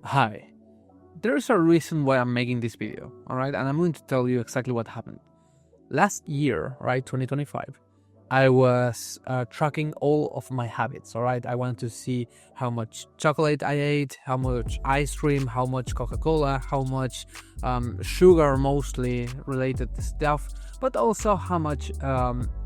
Hi, there's a reason why I'm making this video, alright? And I'm going to tell you exactly what happened. Last year, right, 2025, I was tracking all of my habits, alright? I wanted to see how much chocolate I ate, how much ice cream, how much Coca-Cola, how much sugar, mostly related stuff, but also how much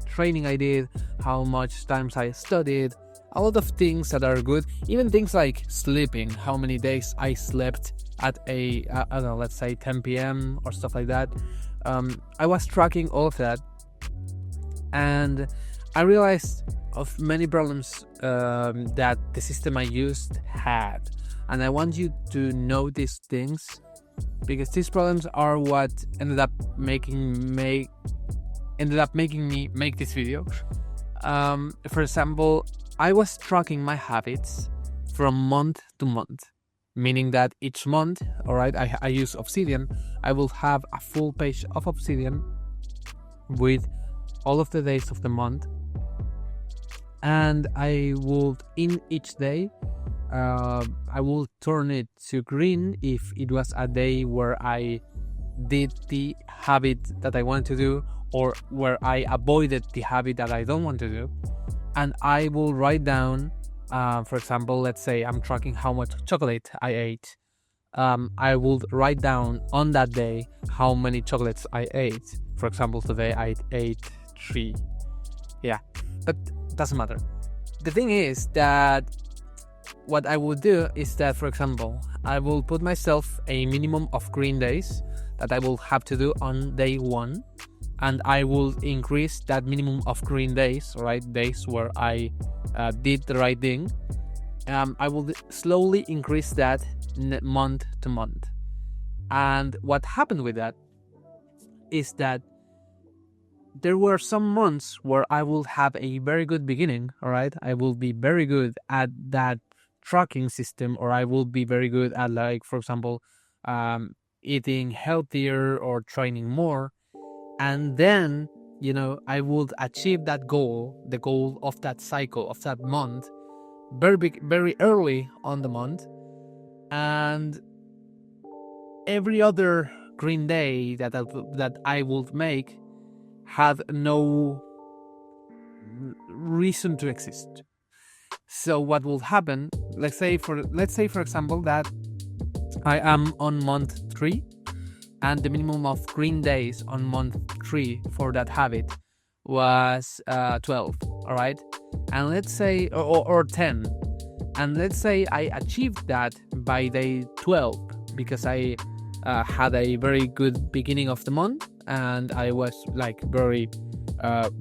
training I did, how much times I studied, a lot of things that are good, even things like sleeping, how many days I slept at I don't know, let's say 10 p.m. or stuff like that. I was tracking all of that, and I realized of many problems that the system I used had. And I want you to know these things because these problems are what ended up making me make this video. For example, I was tracking my habits from month to month, meaning that each month, all right, I use Obsidian. I will have a full page of Obsidian with all of the days of the month, and I will, in each day, I will turn it to green if it was a day where I did the habit that I wanted to do, or where I avoided the habit that I don't want to do. And I will write down, for example, let's say I'm tracking how much chocolate I ate. I will write down on that day how many chocolates I ate. For example, today I ate 3. Yeah, but doesn't matter. The thing is that what I will do is that, for example, I will put myself a minimum of green days that I will have to do on day 1, and I will increase that minimum of green days, right? Days where I did the right thing. I will slowly increase that month to month. And what happened with that is that there were some months where I will have a very good beginning, all right? I will be very good at that tracking system, or I will be very good at, like, for example, eating healthier or training more. And then, I would achieve that goal, the goal of that cycle, of that month, very early on the month. And every other green day that I would make had no reason to exist. So what will happen, let's say for example that I am on month 3, and the minimum of green days on month 3 for that habit was 12, all right? And let's say, or 10, and let's say I achieved that by day 12 because I had a very good beginning of the month, and I was like very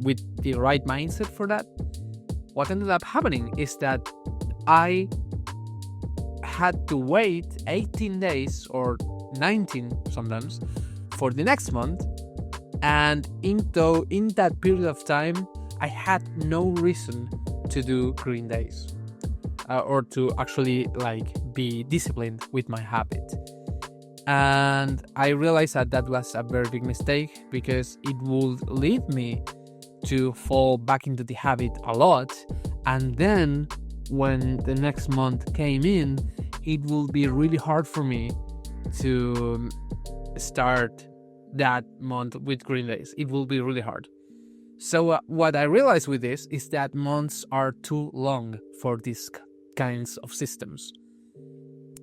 with the right mindset for that. What ended up happening is that I had to wait 18 days or 19 sometimes for the next month, and in that period of time I had no reason to do green days or to actually be disciplined with my habit. And I realized that was a very big mistake, because it would lead me to fall back into the habit a lot, and then when the next month came in, it will be really hard for me to start that month with green days. It will be really hard. So what I realized with this is that months are too long for these kinds of systems.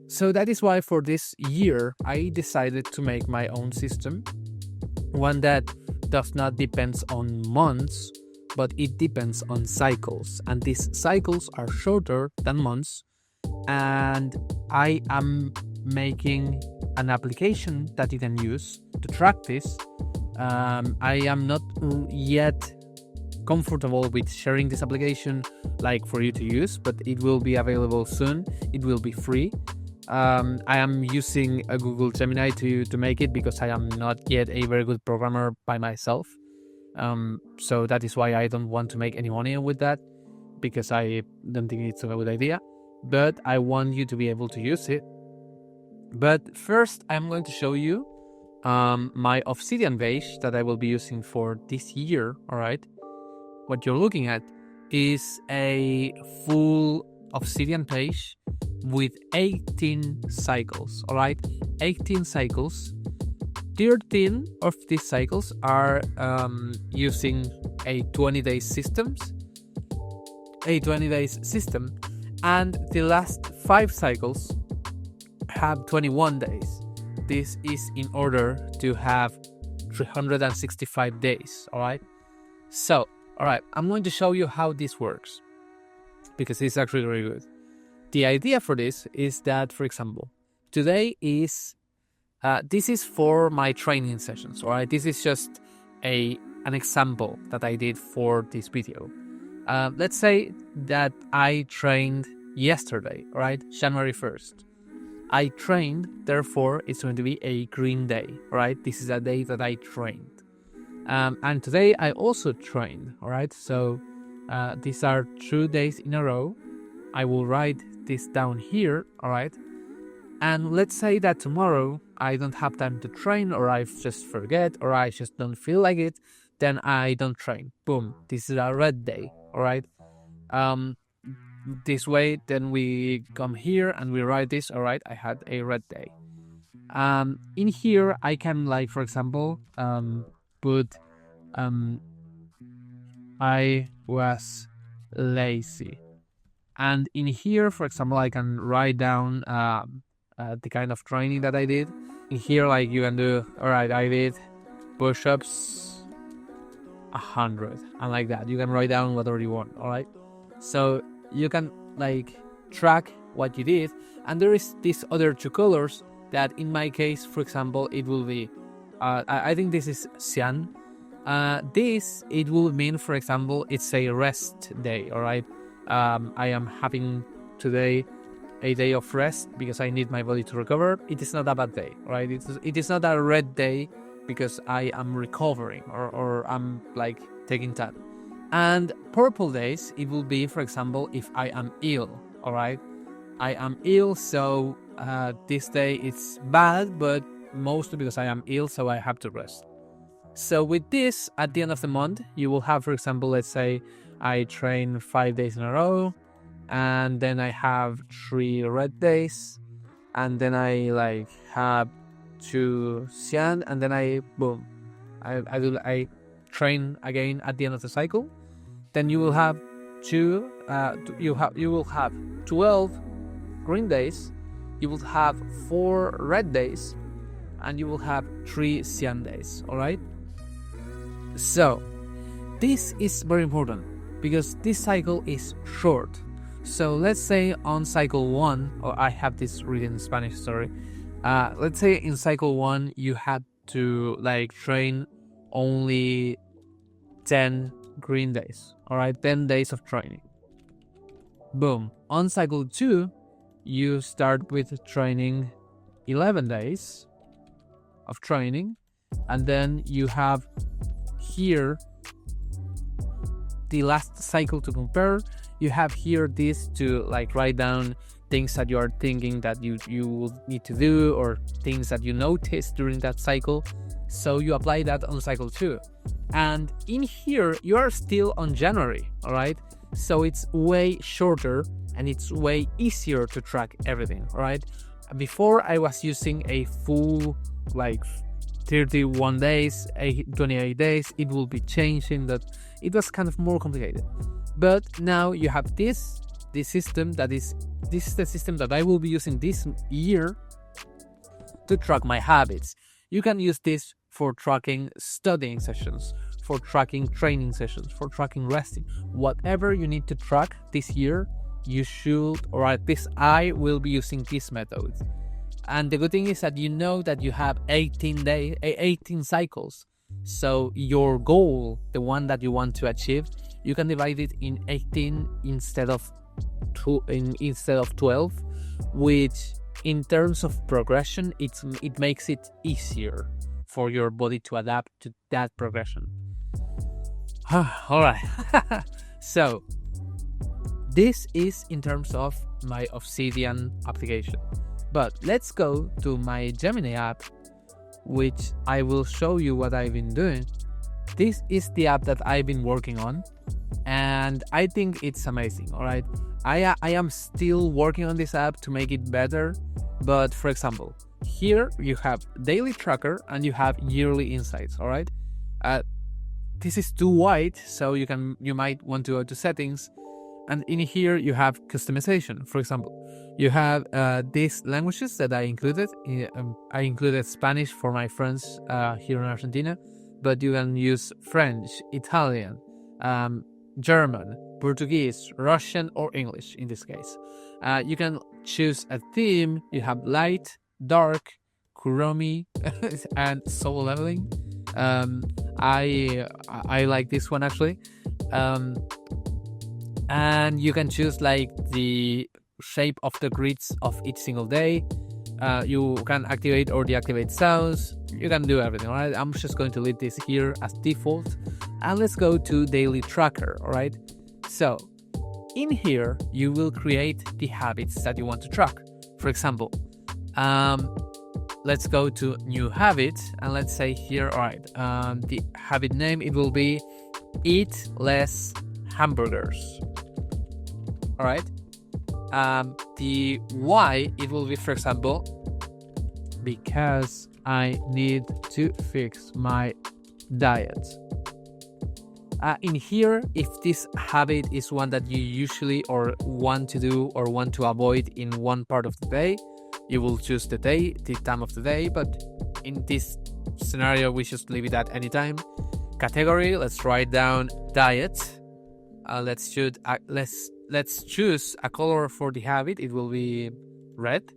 So that is why for this year I decided to make my own system, one that does not depend on months, but it depends on cycles, and these cycles are shorter than months. And I am making an application that you can use to track this. I am not yet comfortable with sharing this application for you to use, but it will be available soon. It will be free. I am using a Google Gemini to make it, because I am not yet a very good programmer by myself. So that is why I don't want to make any money with that, because I don't think it's a good idea. But I want you to be able to use it. But first, I'm going to show you my Obsidian page that I will be using for this year, all right? What you're looking at is a full Obsidian page with 18 cycles, all right? 18 cycles. 13 of these cycles are using a 20-day system, and the last 5 cycles have 21 days. This is in order to have 365 days, all right? So, all right, I'm going to show you how this works because it's actually very good. The idea for this is that, for example, today is, this is for my training sessions, all right? This is just an example that I did for this video. Let's say that I trained yesterday, all right? January 1st. I trained, therefore it's going to be a green day, all right? This is a day that I trained. And today I also trained, all right? So these are 2 days in a row. I will write this down here, all right? And let's say that tomorrow I don't have time to train, or I just forget, or I just don't feel like it, then I don't train. Boom, this is a red day, all right? This way, then we come here and we write this, all right, I had a red day. In here, I can, like, for example, put, I was lazy. And in here, for example, I can write down the kind of training that I did. In here, like, you can do, all right, I did push-ups 100, and like that. You can write down whatever you want, all right? So you can, like, track what you did. And there is these other 2 colors that, in my case, for example, it will be, I think this is cyan. This, it will mean, for example, it's a rest day, all right? I am having today a day of rest because I need my body to recover. It is not a bad day, right? It is not a red day because I am recovering or I'm, like, taking time. And purple days, it will be, for example, if I am ill, all right? I am ill, so this day it's bad, but mostly because I am ill, so I have to rest. So with this, at the end of the month, you will have, for example, let's say I train 5 days in a row, and then I have 3 red days, and then I, like, have 2 cyan, and then I train again at the end of the cycle. Then you will have you will have 12 green days, you will have 4 red days, and you will have 3 cyan days, all right? So this is very important because this cycle is short. So let's say on cycle 1, or I have this written in Spanish, sorry. Let's say in cycle 1 you had to, like, train only 10 green days, all right? 10 days of training. Boom. On cycle 2, you start with training 11 days of training, and then you have here the last cycle to compare. You have here this to, like, write down things that you are thinking that you will need to do, or things that you noticed during that cycle. So you apply that on cycle 2. And in here, you are still on January, all right? So it's way shorter and it's way easier to track everything, all right? Before, I was using a full, like, 31 days, 28 days. It will be changing. That it was kind of more complicated. But now you have this system this is the system that I will be using this year to track my habits. You can use this for tracking studying sessions, for tracking training sessions, for tracking resting. Whatever you need to track this year, you should, or at least I will be using this method. And the good thing is that you know that you have 18 cycles. So your goal, the one that you want to achieve, you can divide it in 18 instead of 12, which in terms of progression, it makes it easier for your body to adapt to that progression. All right. So this is in terms of my Obsidian application. But let's go to my Gemini app, which I will show you what I've been doing. This is the app that I've been working on, and I think it's amazing, all right? I am still working on this app to make it better. But for example, here you have daily tracker and you have yearly insights. All right. This is too wide, so you might want to go to settings, and in here you have customization. For example, you have these languages that I included. I included Spanish for my friends here in Argentina, but you can use French, Italian, German, Portuguese, Russian, or English in this case. You can choose a theme. You have light, dark, Kuromi, and soul leveling. I like this one actually. And you can choose like the shape of the grids of each single day. You can activate or deactivate sounds. You can do everything. All right, I'm just going to leave this here as default, and let's go to daily tracker. All right, so in here you will create the habits that you want to track. For example, let's go to new habit, and let's say here, all right, the habit name, it will be eat less hamburgers. All right. The why, it will be, for example, because I need to fix my diet. In here, if this habit is one that you usually or want to do or want to avoid in one part of the day, you will choose the day, the time of the day. But in this scenario, we just leave it at any time. Category, let's write down diet. Let's choose a color for the habit. It will be red.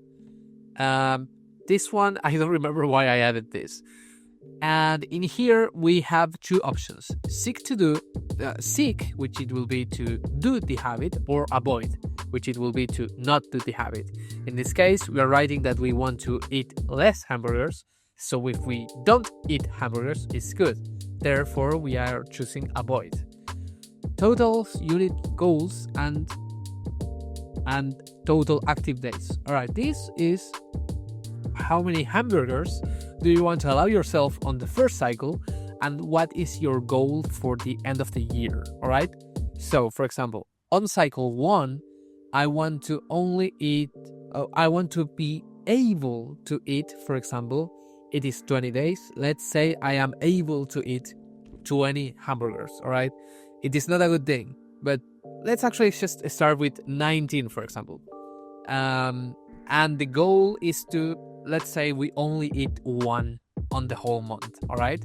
This one, I don't remember why I added this. And in here we have two options: seek, which it will be to do the habit, or avoid, which it will be to not do the habit. In this case, we are writing that we want to eat less hamburgers. So if we don't eat hamburgers, it's good. Therefore, we are choosing avoid. Totals, unit goals, and total active days. All right, this is how many hamburgers do you want to allow yourself on the first cycle, and what is your goal for the end of the year. All right, so for example, on cycle 1, I want to be able to eat, for example, it is 20 days. Let's say I am able to eat 20 hamburgers. All right, it is not a good thing, but let's actually just start with 19, for example. And the goal is to, let's say we only eat one on the whole month. All right,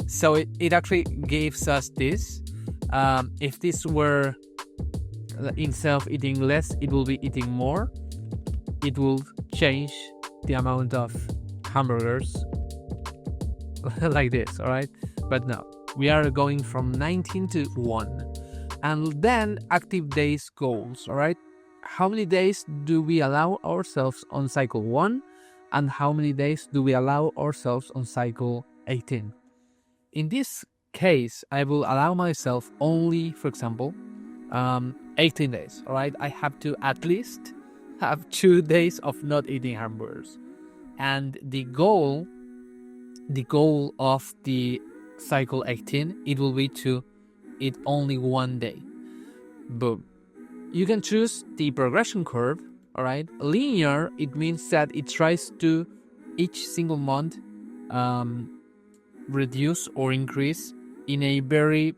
so it actually gives us this. If this were, instead of eating less, it will be eating more. It will change the amount of hamburgers like this. All right, but no, we are going from 19 to 1. And then active days goals. All right, how many days do we allow ourselves on cycle 1, and how many days do we allow ourselves on cycle 18? In this case, I will allow myself only, for example, 18 days. All right, I have to at least have 2 days of not eating hamburgers. And the goal of the cycle 18, it will be to eat only 1 day. Boom. You can choose the progression curve. All right, linear, it means that it tries to each single month reduce or increase in a very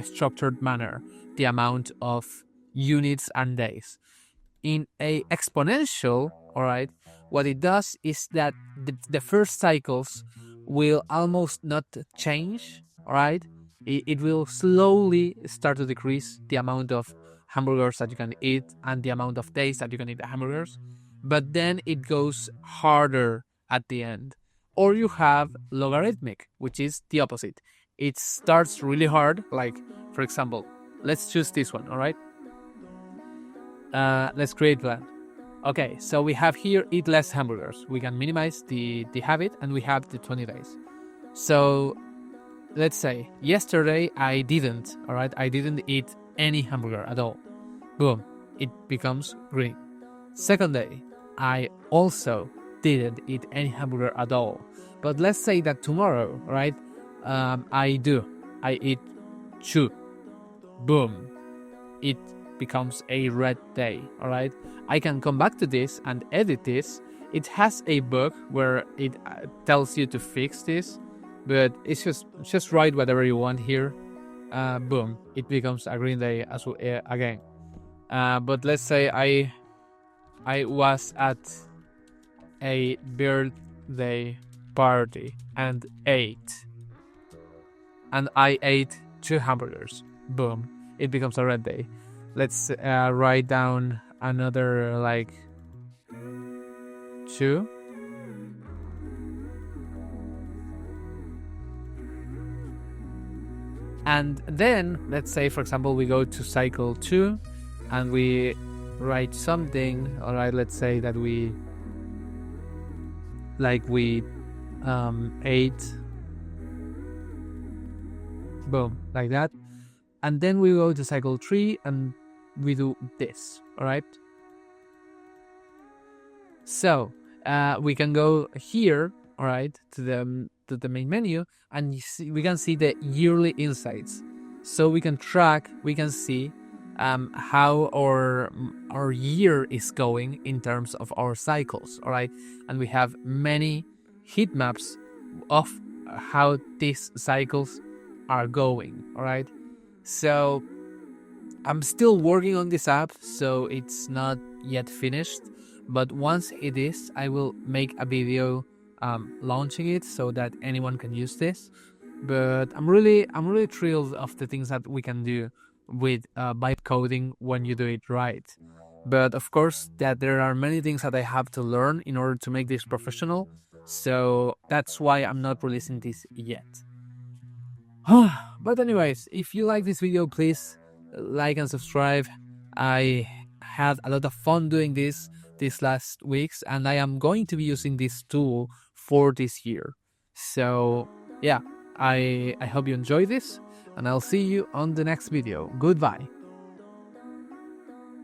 structured manner the amount of units and days. In a exponential, all right, what it does is that the first cycles will almost not change. All right, it will slowly start to decrease the amount of hamburgers that you can eat and the amount of days that you can eat the hamburgers, but then it goes harder at the end. Or you have logarithmic, which is the opposite. It starts really hard, like, for example, let's choose this one. All right, let's create plan. Okay, so we have here eat less hamburgers. We can minimize the habit, and we have the 20 days. So let's say yesterday I didn't eat any hamburger at all. Boom, it becomes green. Second day, I also didn't eat any hamburger at all. But let's say that tomorrow, right, I eat 2. Boom, it becomes a red day. All right, I can come back to this and edit this. It has a bug where it tells you to fix this, but it's just write whatever you want here. Boom, it becomes a green day as again. But let's say I was at a birthday party and I ate 2 hamburgers. Boom, it becomes a red day. Let's write down another like 2. And then let's say, for example, we go to cycle 2 and we write something. All right, let's say that we ate, boom, like that. And then we go to cycle 3 and we do this. All right, so we can go here, all right, to the main menu, and we can see the yearly insights. So we can track, we can see how our year is going in terms of our cycles. All right, and we have many heat maps of how these cycles are going. All right, so I'm still working on this app, so it's not yet finished, but once it is, I will make a video launching it so that anyone can use this. But I'm really thrilled of the things that we can do with vibe coding when you do it right. But of course, that there are many things that I have to learn in order to make this professional. So that's why I'm not releasing this yet. But anyways, if you like this video, please like and subscribe. I had a lot of fun doing this these last weeks, and I am going to be using this tool for this year. So yeah, I hope you enjoy this, and I'll see you on the next video. Goodbye.